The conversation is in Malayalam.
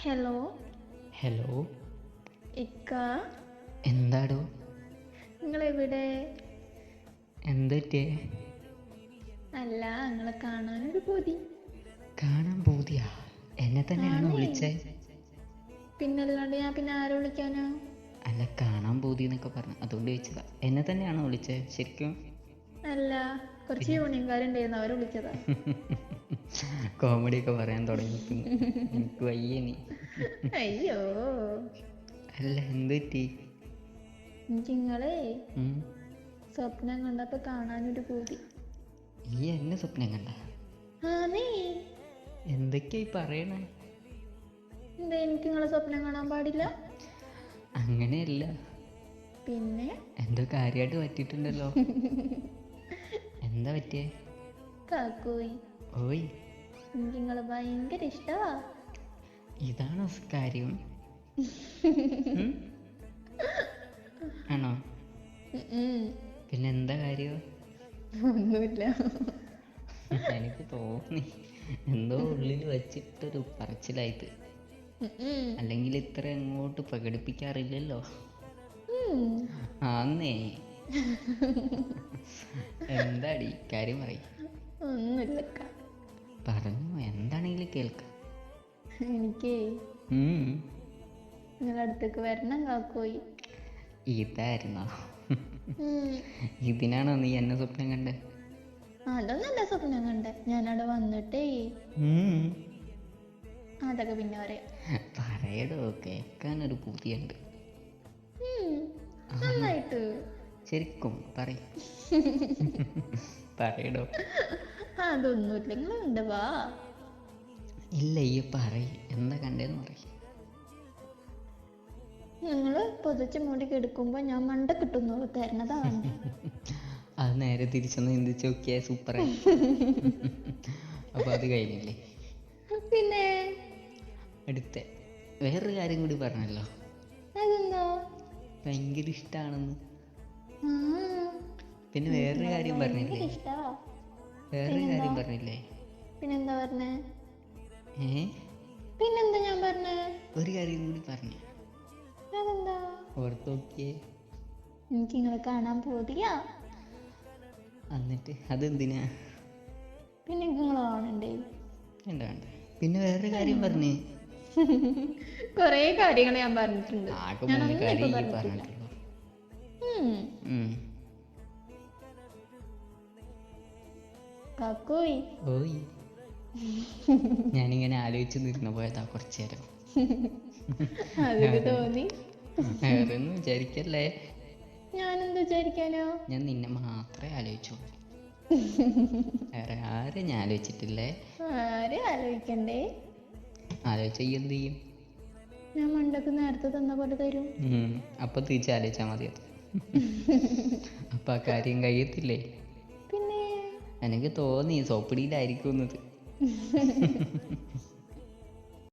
ഹലോ. ഹലോ. ഇക്ക, എന്താടോ? നിങ്ങളെവിടെ? എന്താ പറ്റിയേ? അല്ല, നിങ്ങളെ കാണാനൊരു കൊതി. കാണാൻ പൂതിയാ? എന്നെ തന്നെയാണോ ആണേ. വിളിച്ചേ? പിന്നല്ലാണ്ട് ഞാൻ പിന്നെ ആരെ വിളിക്കാനാ? അല്ല, കാണാൻ പൂതി എന്നൊക്കെ പറഞ്ഞു, അതുകൊണ്ട് ചോദിച്ചതാ. എന്നെ തന്നെയാണോ വിളിച്ചേ ശരിക്കും? അല്ല, കുറച്ച് യൂണിയൻകാരുണ്ടായിരുന്നു, അവരെ വിളിച്ചതാ. കോമഡി ഒക്കെ പറയാൻ തുടങ്ങിയിരിക്കുന്നു. എനിക്ക് വയ്യനി. അയ്യോ, അല്ല, എന്ത് പറ്റി? എനിക്ക് നിങ്ങളെ ഉം. സ്വപ്നം കണ്ടപ്പോ കാണാനൊരു കൊതി. ഈ എന്നെ സ്വപ്നം കണ്ട? ആന്നേ. എന്തൊക്കെയാ ഈ പറയണേ? എന്താ, എനിക്ക് നിങ്ങളെ സ്വപ്നം കാണാൻ പാടില്ല? അങ്ങനെയല്ല, പിന്നെ എന്തോ കാര്യമായിട്ട് പറ്റിയിട്ടുണ്ടല്ലോ. എന്താ പറ്റിയേ? കാക്കോയി, ഓയ്, എനിക്ക് നിങ്ങളെ ഭയങ്കര ഇഷ്ടവാ. ഇതാണോ കാര്യം? ഉം? ആണോ? പിന്നെ എന്താ കാര്യം? ഒന്നുമില്ല. എനിക്ക് തോന്നി എന്തോ ഉള്ളിൽ വെച്ചിട്ടൊരു പറച്ചിലായിട്ട്. അല്ലെങ്കിൽ ഇത്ര അങ്ങോട്ട് പ്രകടിപ്പിക്കാറില്ലല്ലോ. ആന്നേ. എന്താടി കാര്യം പറയും? ഒന്നുമില്ലക്ക. പറഞ്ഞു, എന്താണെങ്കിലും കേൾക്കാം. എനിക്കേ ഉം. നിങ്ങളുടെ അടുത്തേക്ക് വരണം കാക്കോയി. ഇതായിരുന്നോ? ഇതിനാണോ നീ എന്നെ സ്വപ്നം കണ്ടേ? അതൊന്നല്ല സ്വപ്നം കണ്ടേ, ഞാനവിടെ വന്നിട്ടേ. ഉം. അതൊക്കെ പിന്നെ പറയാം. പറയടോ, കേൾക്കാനൊരു പൂതിയുണ്ട്. നന്നായിട്ട്. ശരിക്കും പറയ്. പറയടോ. അതൊന്നുമില്ല, നിങ്ങളുണ്ട് വാ. ഇല്ല, ഈ പറയ്, എന്താ കണ്ടേന്ന് പറയ്. നിങ്ങള് പൊതിച്ച് മൂടി കിടക്കുമ്പോ ഞാൻ മണ്ട കിട്ടുന്നു തരണതാ കണ്ടേ. അത് നേരെ തിരിച്ചൊന്ന് ചിന്തിച്ച് നോക്കിയാൽ സൂപ്പറായി. അപ്പൊ അത് കഴിഞ്ഞില്ലേ? പിന്നെ അടുത്ത വേറൊരു കാര്യം കൂടി പറഞ്ഞല്ലോ, അതെന്താ? ഭയങ്കര ഇഷ്ടാണെന്ന്. ആ, പിന്നെ വേറൊരു കാര്യം പറഞ്ഞില്ലേ? ഭയങ്കര ഇഷ്ടാ. വേറൊരു കാര്യം പറഞ്ഞില്ലേ? പിന്നെന്താ പറഞ്ഞേ? ഏ പിന്നെന്താ ഞാൻ പറഞ്ഞേ? ഒരു കാര്യം കൂടി പറഞ്ഞു. അതെന്താ? ഓർത്ത് നോക്കിയേ. എനിക്ക് നിങ്ങളെ കാണാൻ പോതില്ല. എന്നിട്ട് അതെന്തിനാ? പിന്നെ എനിക്ക് നിങ്ങളെ കാണണ്ടേ? വേണ്ട വേണ്ട. പിന്നെ വേറൊരു കാര്യം പറഞ്ഞേ. കൊറേ കാര്യങ്ങൾ ഞാൻ പറഞ്ഞിട്ടുണ്ട്. ആകെ ഞാൻ 3 ഒന്നും കാര്യം ഇപ്പൊ ഈ പറഞ്ഞിട്ടില്ല. പറഞ്ഞിട്ടുള്ളൂ. കാക്കോയ്, ഓയ്, ഞാനിങ്ങനെ ആലോചിച്ച് നിന്നു പോയതാ കുറച്ചു നേരം. അതൊക്കെ തോന്നി. വേറൊന്നും വിചാരിക്കല്ലേ. ഞാനെന്ത് വിചാരിക്കാനോ? ഞാൻ നിന്നെ മാത്രമേ ആലോചിച്ചുള്ളൂ, വേറെ ആരും ഞാൻ ആലോചിച്ചിട്ടില്ലേ. ആരെ ആലോചിക്കണ്ടേ? ആലോചിച്ച എന്ത് ചെയ്യും? ഞാൻ മണ്ടക്ക് നേരത്തെ തന്ന പോലെ തരും. അപ്പൊ തിരിച്ച് ആലോചിച്ചാ മതി. അപ്പൊ ആ കാര്യം കഴിയത്തില്ലേ? പിന്നെ എനിക്ക് തോന്നി സോപ്പിടിയിലായിരിക്കുന്നത്.